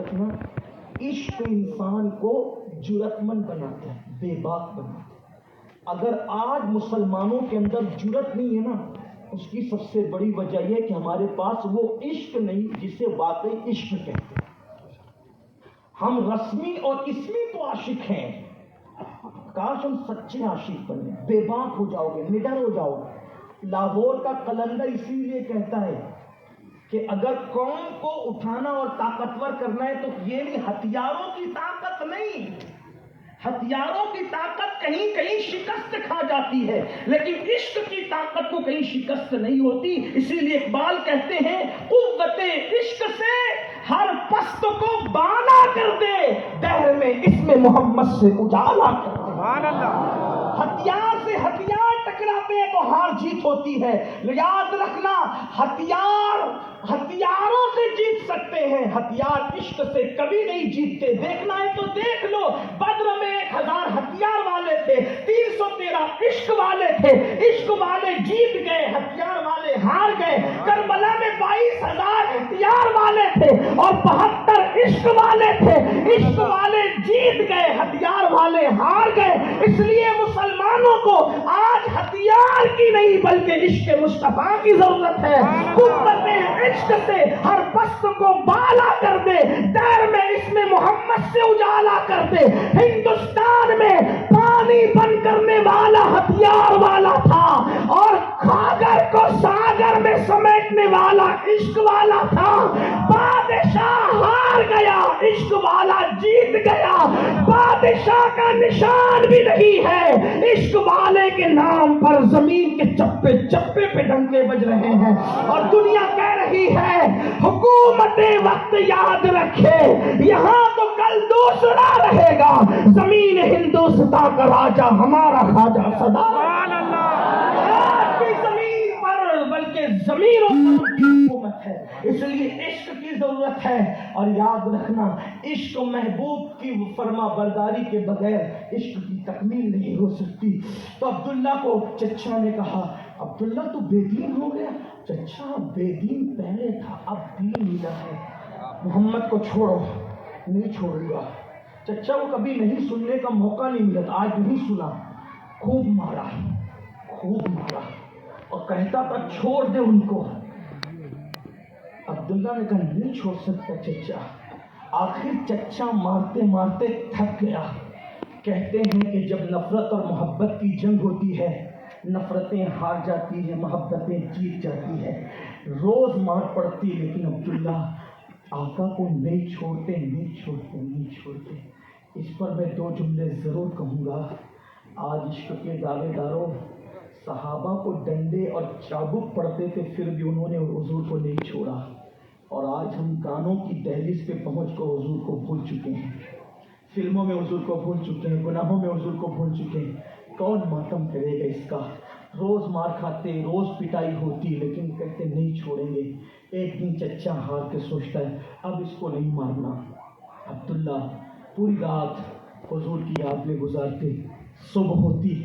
رکھنا، عشق انسان کو جرأتمند بناتا ہے، بے باک بناتا ہے۔ اگر آج مسلمانوں کے اندر جرأت نہیں ہے نا، اس کی سب سے بڑی وجہ یہ کہ ہمارے پاس وہ عشق نہیں جسے واقعی عشق کہتے ہیں۔ ہم رسمی اور اسمی تو عاشق ہیں، کاش ہم سچے عاشق بنے، بے باک ہو جاؤ گے، نڈر ہو جاؤ گے۔ لاہور کا قلندر اسی لیے کہتا ہے کہ اگر قوم کو اٹھانا اور طاقتور کرنا ہے تو یہ نہیں، ہتھیاروں کی طاقت نہیں، ہتھیاروں کی طاقت کہیں کہیں شکست کھا جاتی ہے، لیکن عشق کی طاقت کو کہیں شکست نہیں ہوتی۔ اسی لیے اقبال کہتے ہیں قوت عشق سے ہر پست کو بالا کر دے، دہر میں اسم محمد سے اجالا کر دے۔ سبحان اللہ۔ ہتھیار سے ہتھیار ٹکراتے ہیں تو ہار جیت ہوتی ہے، یاد رکھنا ہتھیاروں سے جیت سکتے ہیں، ہتھیار عشق سے کبھی نہیں جیتتے۔ دیکھنا ہے تو دیکھ لو، بدر میں 1000 ہتھیار والے تھے، 313 عشق والے تھے، عشق والے جیت گئے، ہتھیار والے ہار گئے۔ کربلا میں 22,000 ہتھیار والے تھے اور 72 عشق والے تھے، عشق والے جیت گئے، ہتھیار والے ہار گئے۔ اس لیے مسلمانوں کو آج ہتھیار کی نہیں بلکہ عشق مصطفیٰ کی ضرورت ہے۔ قوت عشق سے ہر پست کو بالا کر دے، دیر میں اس میں محمد سے اجالا کر دے۔ ہندوستان میں پانی بند کرنے والا ہتھیار والا تھا اور خاگر کو ساگر میں سمیٹنے والا عشق والا تھا۔ بادشاہ ہار گیا، عشق والا جیت گیا۔ بادشاہ کا نشان بھی نہیں ہے، عشق والے کے نام پر زمین کے چپے چپے پہ ڈنکے بج رہے ہیں، اور دنیا کہہ رہی ہے حکومت وقت یاد رکھے، یہاں تو کل دوسرا رہے گا، زمین ہندوستان کا راجا ہمارا خواجہ صدا۔ بلکہ زمین کی حکومت ہے، اس لیے عشق کی ضرورت ہے۔ اور یاد رکھنا عشق محبوب کی فرما برداری کے بغیر عشق کی تکمیل نہیں ہو سکتی۔ تو عبداللہ کو چچا نے کہا عبداللہ تو بے دین ہو گیا؟ چچا بے دین پہلے تھا، اب دین ملا ہے، محمد کو چھوڑو۔ نہیں چھوڑوں گا۔ چچا کو کبھی نہیں سننے کا موقع نہیں ملا، آج نہیں سنا، خوب مارا اور کہتا تھا چھوڑ دے ان کو۔ عبداللہ نے کہا نہیں چھوڑ سکتا چچا۔ آخر چچا مارتے مارتے تھک گیا۔ کہتے ہیں کہ جب نفرت اور محبت کی جنگ ہوتی ہے، نفرتیں ہار جاتی ہیں، محبتیں جیت جاتی ہیں، روز مار پڑتی، لیکن عبداللہ آقا کو نہیں چھوڑتے۔ اس پر میں 2 جملے ضرور کہوں گا۔ آج عشق کے دعوے داروں، صحابہ کو ڈنڈے اور چابک پڑتے تھے، پھر بھی انہوں نے حضور کو نہیں چھوڑا، اور آج ہم گانوں کی دہلیز پہ پہنچ کر حضور کو بھول چکے ہیں، فلموں میں حضور کو بھول چکے ہیں، گناہوں میں حضور کو بھول چکے ہیں۔ کون ماتم کرے گا اس کا؟ روز مار کھاتے، روز پٹائی ہوتی، لیکن کہتے نہیں چھوڑیں گے۔ ایک دن چچا ہار کے سوچتا ہے اب اس کو نہیں مارنا۔ عبداللہ پوری رات حضور کی یاد میں گزارتے، صبح ہوتی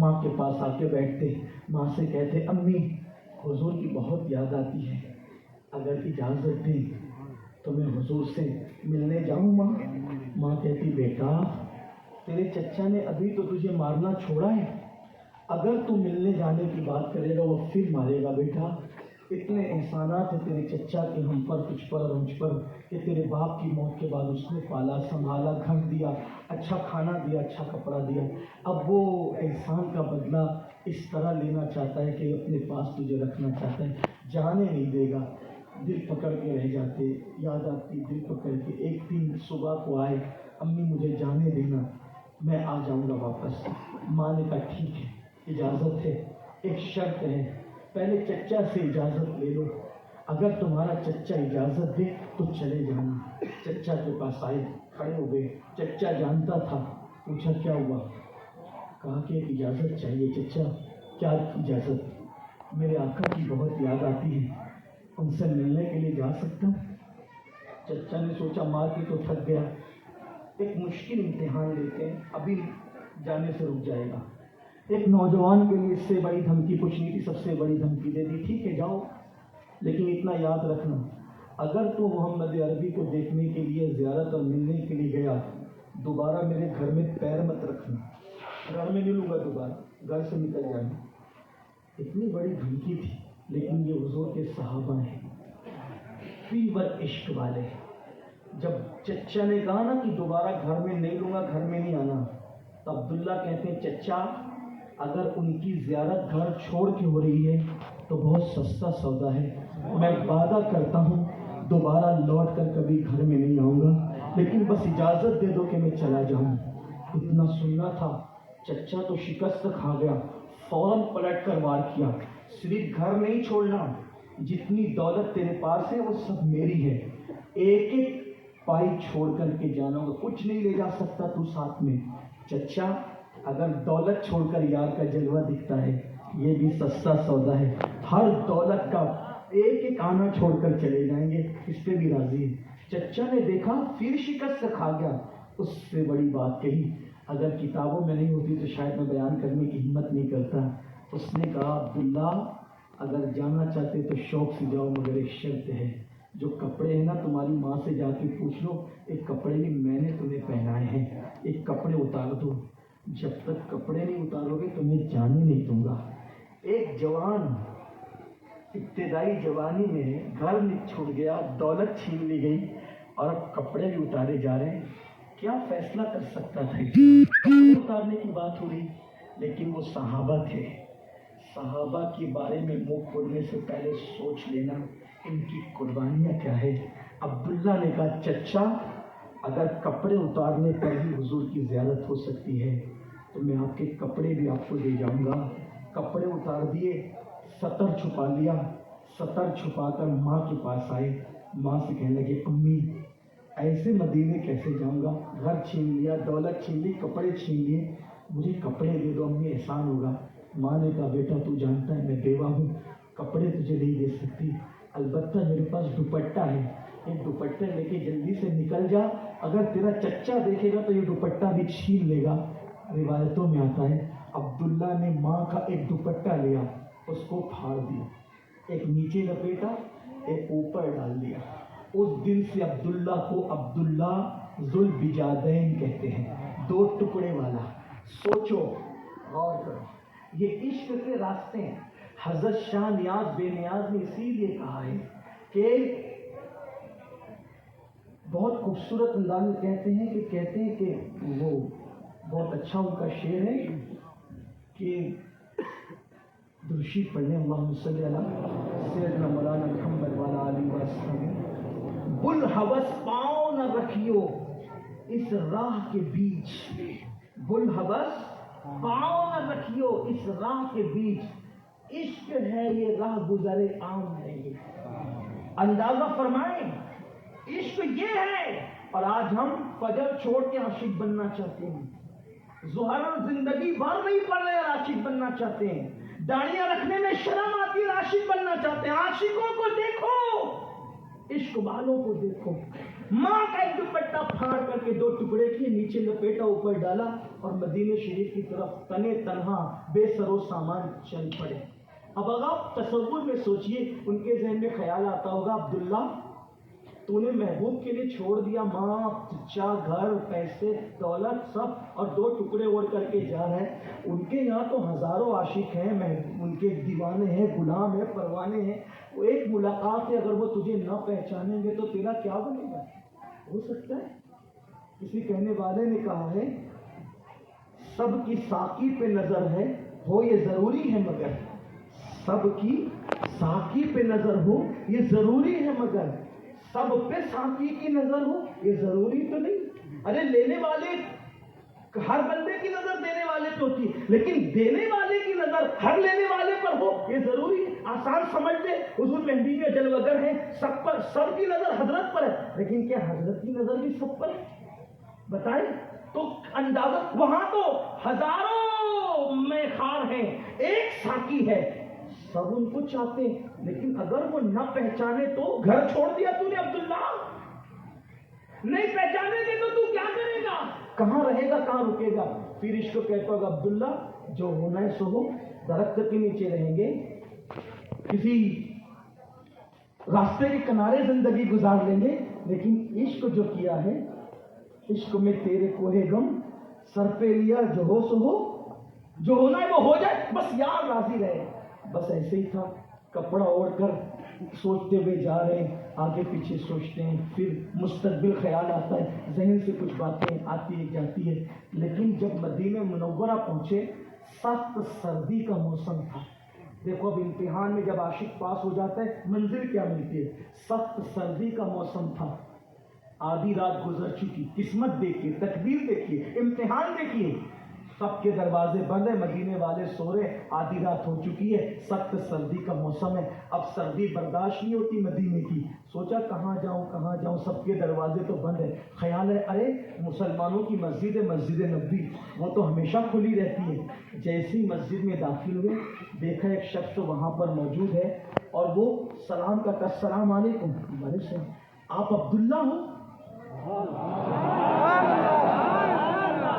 ماں کے پاس آ کے بیٹھتے، ماں سے کہتے امی حضور کی بہت یاد آتی ہے، اگر اجازت دیں تو میں حضور سے ملنے جاؤں ماں؟ ماں کہتی بیٹا تیرے چچا نے ابھی تو تجھے مارنا چھوڑا ہے، اگر تو ملنے جانے کی بات کرے گا وہ پھر مارے گا بیٹا۔ اتنے احسانات ہیں تیرے چچا کے ہم پر، تجھ پر اور مجھ پر، کہ تیرے باپ کی موت کے بعد اس نے پالا سنبھالا، گھر دیا، اچھا کھانا دیا، اچھا کپڑا دیا، اب وہ احسان کا بدلہ اس طرح لینا چاہتا ہے کہ اپنے پاس تجھے رکھنا چاہتا ہے، جانے نہیں دے گا۔ دل پکڑ کے رہ جاتے، یاد آتی دل پکڑ کے۔ ایک دن صبح کو آئے امی مجھے جانے دینا، میں آ جاؤں گا واپس۔ ماں نے کہا ٹھیک ہے اجازت ہے، ایک شرط ہے، پہلے چچا سے اجازت لے لو، اگر تمہارا چچا اجازت دے تو چلے جانا۔ چچا کے پاس آئے، کھڑے ہو گئے، چچا جانتا تھا، پوچھا کیا ہوا؟ کہا کہ ایک اجازت چاہیے چچا۔ کیا اجازت؟ میرے آقا کی بہت یاد آتی ہے، ان سے ملنے کے لیے جا سکتا ہوں؟ چچا نے سوچا ماں کی تو تھک گیا، ایک مشکل امتحان لیتے ہیں، ابھی جانے سے رک جائے گا۔ ایک نوجوان کے لیے اس سے بڑی دھمکی کچھ نہیں تھی، سب سے بڑی دھمکی دے دی، ٹھیک ہے جاؤ، لیکن اتنا یاد رکھنا اگر تو محمد عربی کو دیکھنے کے لیے زیارت زیارت اور ملنے کے لیے گیا، دوبارہ میرے گھر میں پیر مت رکھنا، گھر میں نہیں لوں گا دوبارہ، گھر سے نکل جانا۔ اتنی بڑی دھمکی تھی، لیکن یہ حضور کے صحابہ ہیں، فیور عشق والے۔ جب چچا نے کہا نا کہ دوبارہ گھر میں نہیں لوں گا، گھر میں نہیں آنا، تو عبداللہ کہتے ہیں چچا اگر ان کی زیارت گھر چھوڑ کے ہو رہی ہے تو بہت سستا سودا ہے، میں وعدہ کرتا ہوں دوبارہ لوٹ کر کبھی گھر میں نہیں آؤں گا، لیکن بس اجازت دے دو کہ میں چلا جاؤں۔ اتنا سننا تھا، چچا تو شکست کھا گیا، فوراً پلٹ کر وار کیا، صرف گھر نہیں چھوڑنا، جتنی دولت تیرے پاس ہے وہ سب میری ہے، ایک ایک پائی چھوڑ کر کے جانا ہوگا، کچھ نہیں لے جا سکتا تو ساتھ میں۔ چچا اگر دولت چھوڑ کر یار کا جلوہ دکھتا ہے، یہ بھی سستا سودا ہے، ہر دولت کا ایک ایک آنا چھوڑ کر چلے جائیں گے، اس پہ بھی راضی ہے۔ چچا نے دیکھا پھر شکست کھا گیا، اس سے بڑی بات کہی، اگر کتابوں میں نہیں ہوتی تو شاید میں بیان کرنے کی ہمت نہیں کرتا۔ اس نے کہا عبداللہ اگر جانا چاہتے تو شوق سے جاؤ، مگر ایک شرط ہے، جو کپڑے ہیں نا تمہاری ماں سے جا کے پوچھ لو، ایک کپڑے بھی میں نے تمہیں پہنائے ہیں، ایک کپڑے اتار دو، جب تک کپڑے نہیں اتارو گے تمہیں جانے نہیں دوں گا۔ ایک جوان ابتدائی جوانی میں گھر چھوڑ گیا، دولت چھین لی گئی اور اب کپڑے بھی اتارے جا رہے ہیں، کیا فیصلہ کر سکتا تھا؟ کپڑے اتارنے کی بات ہو رہی، لیکن وہ صحابہ تھے، صحابہ کے بارے میں منہ کھولنے سے پہلے سوچ لینا ان کی قربانیاں کیا ہے۔ عبداللہ نے کہا چچا اگر کپڑے اتارنے پر ہی حضور کی زیارت ہو سکتی ہے تو میں آپ کے کپڑے بھی آپ کو دے جاؤں گا۔ کپڑے اتار دیے، سطر چھپا لیا، سطر چھپا کر ماں کے پاس آئے، ماں سے کہنے لگے امی ایسے مدینے کیسے جاؤں گا، گھر چھین لیا، دولت چھین لی، کپڑے چھین لیے، مجھے کپڑے دے دو امی، احسان ہوگا۔ ماں نے کہا بیٹا تو جانتا ہے میں بیوہ ہوں، کپڑے تجھے نہیں دے سکتی، البتہ میرے پاس دوپٹہ ہے، ایک دوپٹہ لے کے جلدی سے نکل جا، اگر تیرا چچا دیکھے گا تو یہ دوپٹہ بھی چھین لے گا۔ روایتوں میں آتا ہے عبداللہ نے ماں کا ایک دوپٹہ لیا، اس کو پھاڑ دیا، ایک نیچے لپیٹا، ایک اوپر ڈال دیا۔ اس دن سے عبداللہ کو عبداللہ ذوالبجادین کہتے ہیں، دو ٹکڑے والا۔ سوچو، غور کرو، یہ عشق کے راستے ہیں۔ حضرت شاہ نیاز بے نیاز نے اسی لیے کہا ہے کہ بہت خوبصورت انداز میں کہتے ہیں کہ وہ بہت اچھا ان کا شعر ہے کہ درشید پڑھنے اللہم صلی علی سیدنا مولانا محمد والا علی وسلم۔ بل ہوس پاؤں نہ رکھیو اس راہ کے بیچ، بل ہوس پاؤں نہ رکھیو اس راہ کے بیچ، عشق ہے یہ راہ گزرے عام ہے یہ۔ اندازہ فرمائیں عشق یہ ہے، اور آج ہم فجر چھوڑ کے عاشق بننا چاہتے ہیں، ظہر زندگی بھر نہیں پڑھ رہے اور عاشق بننا چاہتے ہیں، داڑیاں رکھنے میں شرم آتی ہے، عاشق بننا چاہتے ہیں۔ عاشقوں کو دیکھو، عشق والوں کو دیکھو۔ ماں کا ایک دوپٹہ پھاڑ کر کے دو ٹکڑے کیے، نیچے لپیٹا، اوپر ڈالا اور مدینہ شریف کی طرف تنے تنہا بے سرو سامان چل پڑے۔ اب اگر آپ تصور میں سوچئے، ان کے ذہن میں خیال آتا ہوگا عبداللہ تو نے محبوب کے لیے چھوڑ دیا ماں، چچا، گھر، پیسے، دولت سب، اور دو ٹکڑے اوڑھ کر کے جا رہے ہیں۔ ان کے یہاں تو ہزاروں عاشق ہیں، ان کے دیوانے ہیں، غلام ہیں، پروانے ہیں، وہ ایک ملاقات سے اگر وہ تجھے نہ پہچانیں گے تو تیرا کیا بنے گا؟ ہو سکتا ہے کسی کہنے والے نے کہا ہے سب کی ساقی پہ نظر ہے، ہو یہ ضروری ہے مگر، سب کی ساقی پہ نظر ہو یہ ضروری ہے مگر، سب پہ ساقی کی نظر ہو یہ ضروری تو نہیں۔ ارے لینے والے ہر بندے کی نظر دینے والے پہ ہوتی ہے، لیکن دینے والے کی نظر ہر لینے والے پر ہو یہ ضروری ہے۔ آسان سمجھ لے، حضور مہدی میں جلوگر ہیں، سب پر، سب کی نظر حضرت پر ہے، لیکن کیا حضرت کی نظر بھی سب پر ہے؟ بتائیں تو اندازہ، وہاں تو ہزاروں میں خار ہیں، ایک ساقی ہے، سب ان کو چاہتے ہیں، لیکن اگر وہ نہ پہچانے تو؟ گھر چھوڑ دیا تو نے عبداللہ، نہیں پہچانے گے تو تو کیا کرے گا؟ کہاں رہے گا، کہاں رکے گا؟ پھر عشق کو کہتا ہوگا عبداللہ جو ہونا ہے سو ہو، درخت کے نیچے رہیں گے، کسی راستے کے کنارے زندگی گزار لیں گے، لیکن عشق جو کیا ہے، عشق میں تیرے کوہ غم سر پہ لیا، جو ہو سو ہو، جو ہونا ہے وہ ہو جائے، بس یار راضی رہے. بس ایسے ہی تھا، کپڑا اوڑھ کر سوچتے ہوئے جا رہے ہیں، آگے پیچھے سوچتے ہیں، پھر مستقبل خیال آتا ہے، ذہن سے کچھ باتیں آتی ہے جاتی ہے. لیکن جب مدینہ منورہ پہنچے، سخت سردی کا موسم تھا. دیکھو اب امتحان میں جب عاشق پاس ہو جاتا ہے منزل کیا ملتی ہے، سخت سردی کا موسم تھا. آدھی رات گزر چکی، قسمت دیکھیے، تقدیر دیکھیے، امتحان دیکھیے. سب کے دروازے بند ہیں، مدینے والے سو رہے، آدھی رات ہو چکی ہے، سخت سردی کا موسم ہے. اب سردی برداشت نہیں ہوتی مدینے کی. سوچا کہاں جاؤں، سب کے دروازے تو بند ہیں. خیال ہے ارے مسلمانوں کی مسجد ہے، مسجد نبوی، وہ تو ہمیشہ کھلی رہتی ہے. جیسی مسجد میں داخل ہوئے، دیکھا ایک شخص وہاں پر موجود ہے اور وہ سلام کا السلام علیکم. وعلیکم السلام. آپ عبداللہ ہو؟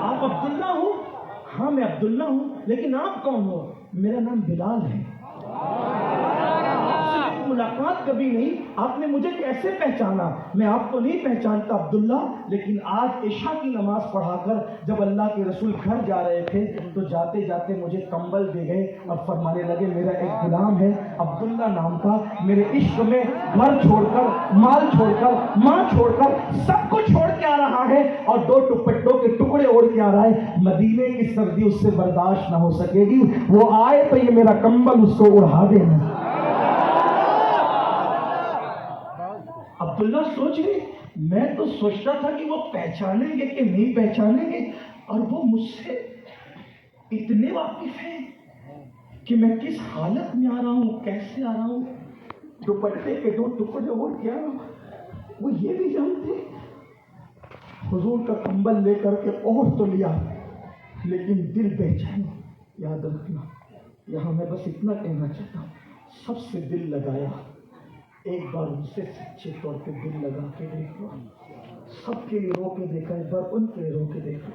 آپ عبداللہ ہو؟ ہاں میں عبداللہ ہوں. لیکن آپ کون ہو؟ میرا نام بلال ہے. آپ سے میری ملاقات کبھی نہیں، آپ نے مجھے کیسے پہچانا؟ میں آپ کو نہیں پہچانتا عبداللہ. لیکن آج عشاء کی نماز پڑھا کر جب اللہ کے رسول گھر جا رہے تھے تو جاتے جاتے مجھے کمبل دے گئے اور فرمانے لگے میرا ایک غلام ہے عبداللہ نام کا، میرے عشق میں گھر چھوڑ کر، مال چھوڑ کر، ماں چھوڑ کر سب کو چھوڑ کے آ رہا ہے اور 2 دوپٹوں کے ٹکڑے اوڑھ کے آ رہا ہے. مدینے کی سردی اس سے برداشت نہ ہو سکے گی، وہ آئے تو یہ میرا کمبل اس کو اڑا دینا. عبداللہ سوچ رہے، میں تو سوچتا تھا کہ وہ پہچانیں گے کہ نہیں پہچانیں گے، اور وہ مجھ سے اتنے واقف ہیں کہ میں کس حالت میں آ رہا ہوں، کیسے آ رہا ہوں، دوپٹے کے 2 ٹکڑے اوڑھ کے آ رہا ہوں. وہ یہ بھی جانتے حضور کا کمبل لے کر کے اوڑھ تو لیا لیکن دل بے چین. یاد رکھنا، یہاں میں بس اتنا کہنا چاہتا ہوں، سب سے دل لگایا، ایک بار ان سے سچے طور پہ دل لگا کے دیکھو. سب کے لیے رو کے دیکھا، ایک بار ان کے لیے رو کے دیکھو.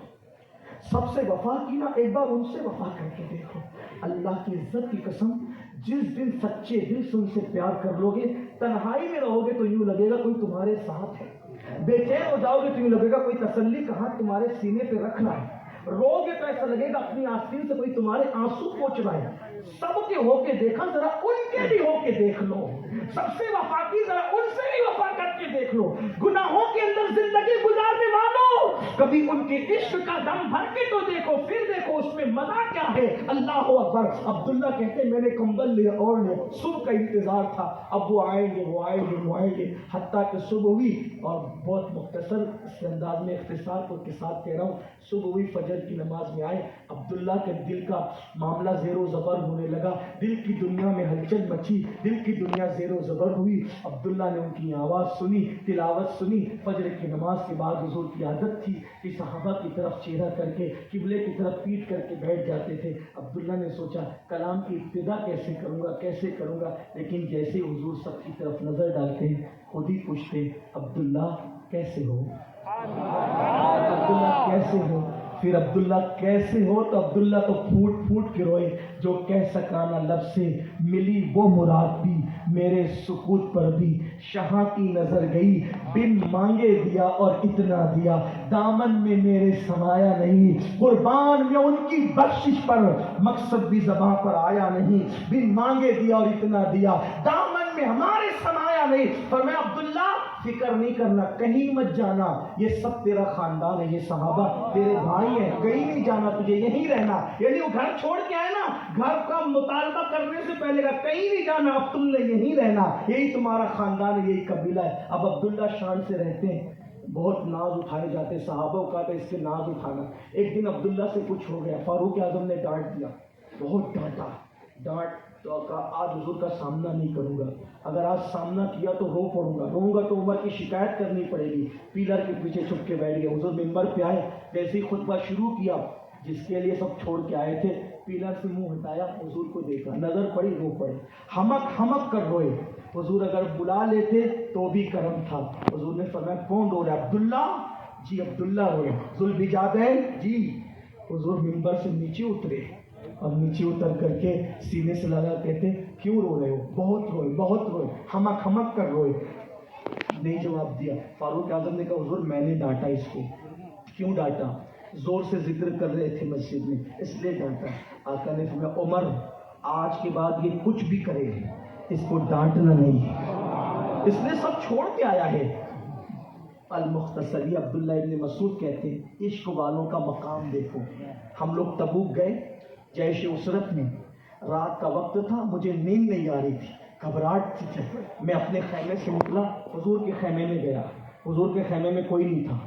سب سے وفا کی نا، ایک بار ان سے وفا کر کے دیکھو. اللہ کی عزت کی قسم، جس دن سچے دل سے ان سے پیار کر لو گے، تنہائی میں رہو گے تو یوں لگے گا کوئی تمہارے ساتھ ہے، بے چین ہو جاؤ گے تو یوں لگے گا کوئی تسلی کا ہاتھ تمہارے سینے پہ رکھنا ہے، رو گے تو ایسا لگے گا اپنی آستین سے کوئی تمہارے آنسو پوچھ رہا ہے. سب کے ہو کے دیکھا، ذرا ان کے بھی ہو کے دیکھ لو. سب سے وفا کی، ذرا ان سے بھی وفا کر کے دیکھ لو. گناہوں کے اندر زندگی گزارنے والوں، کبھی ان کے عشق کا دم بھر کے تو دیکھو، پھر دیکھو اس میں مزہ کیا ہے. اللہ اکبر. عبداللہ کہتے میں نے کمبل لے اور لے، صبح کا انتظار تھا، اب وہ آئیں گے وہ آئیں گے وہ آئیں گے، حتیٰ کہ صبح ہوئی. اور بہت مختصر اس انداز میں اختصار کو کے ساتھ کہہ رہا ہوں، صبح ہوئی، فجر کی نماز میں آئے. عبداللہ کے دل کا معاملہ زیر و زبر ہونے لگا، دل کی دنیا میں ہلچل مچی، دل کی دنیا زیر و زبر ہوئی. عبداللہ نے ان کی آواز سنی، تلاوت سنی. فجر کی نماز کے بعد حضور کی عادت تھی کہ صحابہ کی طرف چہرہ کر کے، قبلے کی طرف پیٹ کر کے بیٹھ جاتے تھے. عبداللہ نے سوچا کلام کی ابتدا کیسے کروں گا. لیکن جیسے حضور سب کی طرف نظر ڈالتے ہیں، خود ہی پوچھتے عبداللہ کیسے ہو، عبداللہ کیسے ہو. پھر عبداللہ کیسے ہو تو عبداللہ تو پھوٹ پھوٹ کے روئے. جو کہہ سکا نہ لب سے، ملی وہ مراد بھی، میرے سکوت پر بھی شہاں کی نظر گئی. بن مانگے دیا اور اتنا دیا، دامن میں میرے سمایا نہیں. قربان میں ان کی بخشش پر، مقصد بھی زباں پر آیا نہیں. بن مانگے دیا اور اتنا دیا، دامن میں ہمارے سمایا نہیں. فرمایا عبداللہ فکر نہیں کرنا، کہیں مت جانا، یہ سب تیرا خاندان ہے، یہ صحابہ تیرے بھائی ہیں، کہیں نہیں جانا، تجھے یہیں رہنا. یعنی وہ گھر چھوڑ کے آئے نا، گھر کا مطالبہ کرنے سے پہلے کہا کہیں نہیں جانا، اب تم نے یہیں رہنا، یہی تمہارا خاندان ہے، یہی قبیلہ ہے. اب عبداللہ شان سے رہتے ہیں، بہت ناز اٹھائے جاتے، صحابہ کو کہا تھا اس کے ناز اٹھانا. ایک دن عبداللہ سے کچھ ہو گیا، فاروق اعظم نے ڈانٹ دیا، بہت ڈانٹا. ڈانٹ تو کہا آج حضور کا سامنا نہیں کروں گا، اگر آج سامنا کیا تو روں گا تو عمر کی شکایت کرنی پڑے گی. پیلر کے پیچھے چھپ کے بیٹھ گئے. حضور منبر پہ آئے، جیسے ہی خطبہ شروع کیا، جس کے لیے سب چھوڑ کے آئے تھے، پیلر سے منہ ہٹایا، حضور کو دیکھا، نظر پڑی، رو پڑے، ہمک کر روئے. حضور اگر بلا لیتے تو بھی کرم تھا. حضور نے فرمایا کون رو رہا ہے؟ عبداللہ. جی عبداللہ روئے. ذوالبجادین جی. حضور منبر سے نیچے اترے اور نیچے اتر کر کے سینے سے لگا کہتے کیوں رو رہے ہو؟ بہت روئے، ہمک کر روئے. نہیں جواب دیا. فاروق اعظم نے کہا حضور میں نے ڈانٹا اس کو. کیوں ڈانٹا؟ زور سے ذکر کر رہے تھے مسجد میں اس لیے ڈانٹا. آقا نے فرمایا عمر آج کے بعد یہ کچھ بھی کرے اس کو ڈانٹنا نہیں, اس نے سب چھوڑ کے آیا ہے. المختصری عبداللہ ابن مسعود کہتے ہیں عشق والوں کا مقام دیکھو. ہم لوگ تبوک گئے جیش عسرت میں, رات کا وقت تھا, مجھے نیند نہیں آ رہی تھی, گھبراہٹ تھی. میں اپنے خیمے سے نکلا, حضور کے خیمے میں گیا, حضور کے خیمے میں کوئی نہیں تھا.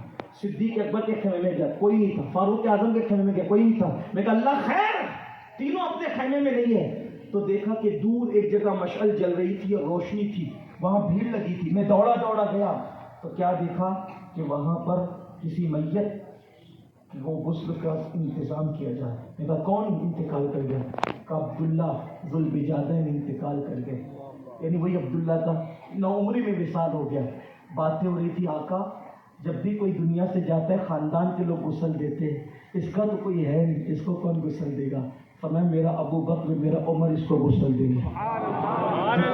صدیق اکبر کے خیمے میں گیا, کوئی نہیں تھا. فاروق اعظم کے خیمے میں گیا, کوئی نہیں تھا. میں کہا اللہ خیر, تینوں اپنے خیمے میں نہیں ہے. تو دیکھا کہ دور ایک جگہ مشعل جل رہی تھی اور روشنی تھی, وہاں بھیڑ لگی تھی. میں دوڑا گیا تو کیا دیکھا کہ وہاں پر کسی میت وہ غسل کا انتظام کیا جائے. میں کہا کون انتقال کر گیا؟ کہ عبداللہ ذوالبجادہ نے انتقال کر گئے. یعنی وہی عبداللہ کا نوعمری میں وصال ہو گیا. باتیں ہو رہی تھی آقا جب بھی کوئی دنیا سے جاتا ہے خاندان کے لوگ غسل دیتے ہیں, اس کا تو کوئی ہے نہیں, اس کو کون غسل دے گا؟ فرمایا میرا ابو بکر میرا عمر اس کو غسل دے گا.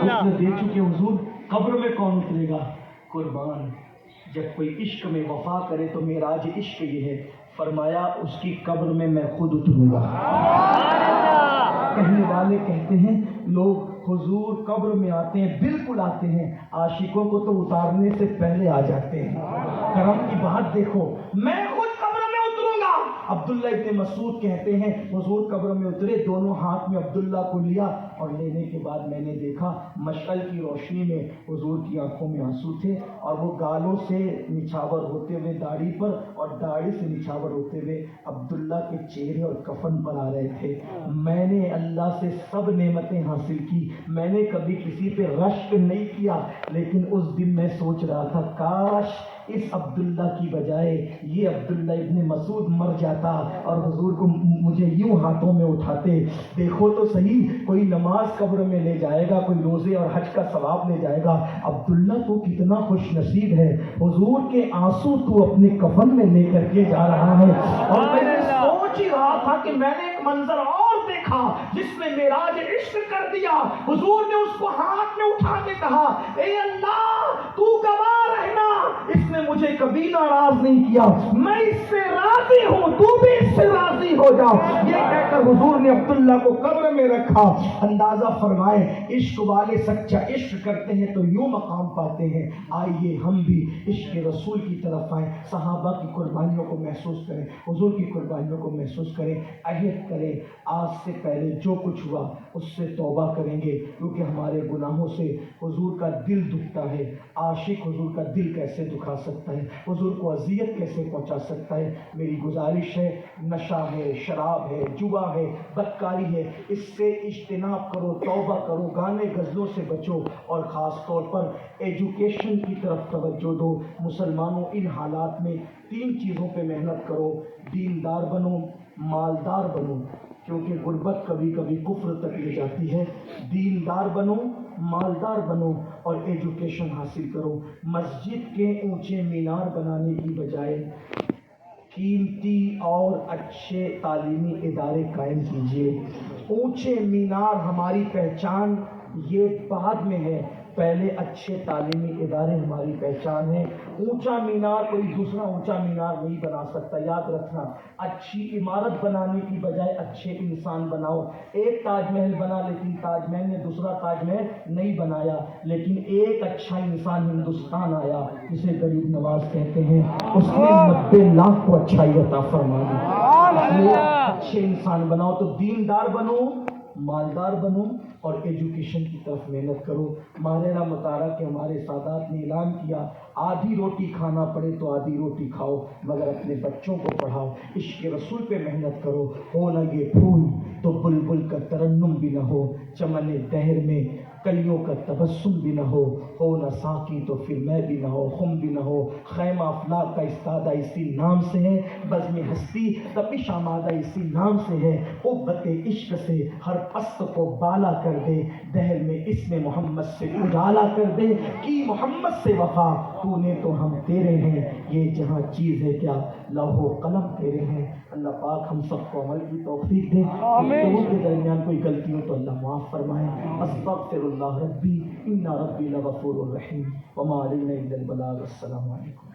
غسل دے چکے حضور, قبر میں کون اترے گا؟ قربان جب کوئی عشق میں وفا کرے تو معراج عشق یہ ہے. فرمایا اس کی قبر میں خود اتروں گا. کہنے والے کہتے ہیں لوگ حضور قبر میں آتے ہیں, بالکل آتے ہیں, عاشقوں کو تو اتارنے سے پہلے آ جاتے ہیں. کرم کی بات دیکھو, میں خود قبر میں اتروں گا. عبداللہ ابن مسعود کہتے ہیں حضور قبر میں اترے, دونوں ہاتھ میں عبداللہ کو لیا اور لینے کے بعد میں نے دیکھا مشعل کی روشنی میں حضور کی آنکھوں میں آنسو تھے اور وہ گالوں سے نچھاور ہوتے ہوئے داڑھی پر اور داڑھی سے نچھاور ہوتے ہوئے عبداللہ کے چہرے اور کفن پر آ رہے تھے. میں نے اللہ سے سب نعمتیں حاصل کی, میں نے کبھی کسی پہ رشک نہیں کیا, لیکن اس دن میں سوچ رہا تھا کاش اس عبداللہ کی بجائے یہ عبداللہ ابن مسعود مر جاتا اور حضور کو مجھے یوں ہاتھوں میں اٹھاتے. دیکھو تو صحیح, کوئی نماز قبر میں لے جائے گا, کوئی روزے اور حج کا ثواب لے جائے گا. عبداللہ تو کتنا خوش نصیب ہے, حضور کے آنسو تو اپنے کفن میں لے کر کے جا رہا ہے. اور میں نے سوچ ہی رہا تھا کہ میں نے ایک منظر اور دیکھا جس نے معراج عشق کر دیا. حضور نے اس کو ہاتھ میں اٹھا کے کہا اے اللہ تو گواہ رہنا, اس نے مجھے کبھی ناراض نہیں کیا, میں اس سے راضی ہوں, تو بھی اس سے راضی ہو جا. یہ کہہ کر حضور نے عبداللہ کو قبر میں رکھا. اندازہ فرمائے عشق والے سچا عشق کرتے ہیں تو یوں مقام پاتے ہیں. آئیے ہم بھی عشق رسول کی طرف آئیں, صحابہ کی قربانیوں کو محسوس کریں, حضور کی قربانیوں کو محسوس کریں, عہد کریں آج سے پہلے جو کچھ ہوا اس سے توبہ کریں گے, کیونکہ ہمارے گناہوں سے حضور کا دل دکھتا ہے. عاشق حضور کا دل کیسے دکھا سکتا ہے, حضور کو اذیت کیسے پہنچا سکتا ہے؟ میری گزارش ہے, نشہ ہے, شراب ہے, جوا ہے, بدکاری ہے, اس سے اجتناب کرو, توبہ کرو, گانے غزلوں سے بچو اور خاص طور پر ایجوکیشن کی طرف توجہ دو. مسلمانوں ان حالات میں 3 چیزوں پہ محنت کرو, دیندار بنو, مالدار بنو, کیونکہ غربت کبھی کبھی کفر تک لے جاتی ہے. دیندار بنو, مالدار بنو اور ایجوکیشن حاصل کرو. مسجد کے اونچے مینار بنانے کی بجائے قیمتی اور اچھے تعلیمی ادارے قائم کیجیے. اونچے مینار ہماری پہچان یہ بعد میں ہے, پہلے اچھے تعلیمی ادارے ہماری پہچان ہے. اونچا مینار کوئی دوسرا اونچا مینار نہیں بنا سکتا. یاد رکھنا, اچھی عمارت بنانے کی بجائے اچھے انسان بناؤ. ایک تاج محل بنا لیکن تاج محل نے دوسرا تاج محل نہیں بنایا, لیکن ایک اچھا انسان ہندوستان آیا جسے غریب نواز کہتے ہیں, اس نے 90 لاکھ کو اچھائی عطا فرما دی. اچھے انسان بناؤ. تو دیندار بنو, مالدار بنو اور ایجوکیشن کی طرف محنت کرو. مانینا مطالعہ کہ ہمارے سادات نے اعلان کیا آدھی روٹی کھانا پڑے تو آدھی روٹی کھاؤ, مگر اپنے بچوں کو پڑھاؤ. عشق رسول پہ محنت کرو. ہو نہ یہ پھول تو بلبل کا ترنم بھی نہ ہو, چمن دہر میں کلیوں کا تبسم بھی نہ ہو نہ ساقی تو پھر میں بھی نہ ہو, خم بھی نہ ہو. خیمہ افلاک کا استادہ اسی نام سے ہے, بزم ہستی تپش آمادہ اسی نام سے ہے. قوت عشق سے ہر پست کو بالا کر دے, دہر میں اسم محمد سے اجالا کر دے. کی محمد سے وفا تو نے تو ہم تیرے ہیں, یہ جہاں چیز ہے کیا لوح و قلم تیرے ہیں. اللہ پاک ہم سب کو عمل کی توفیق دے. گفتگو کے درمیان کوئی غلطی ہو تو اللہ معاف فرمائے. استغفر اللہ ربی ان ربی لغفور الرحیم وما علینا الا البلاغ. السلام علیکم.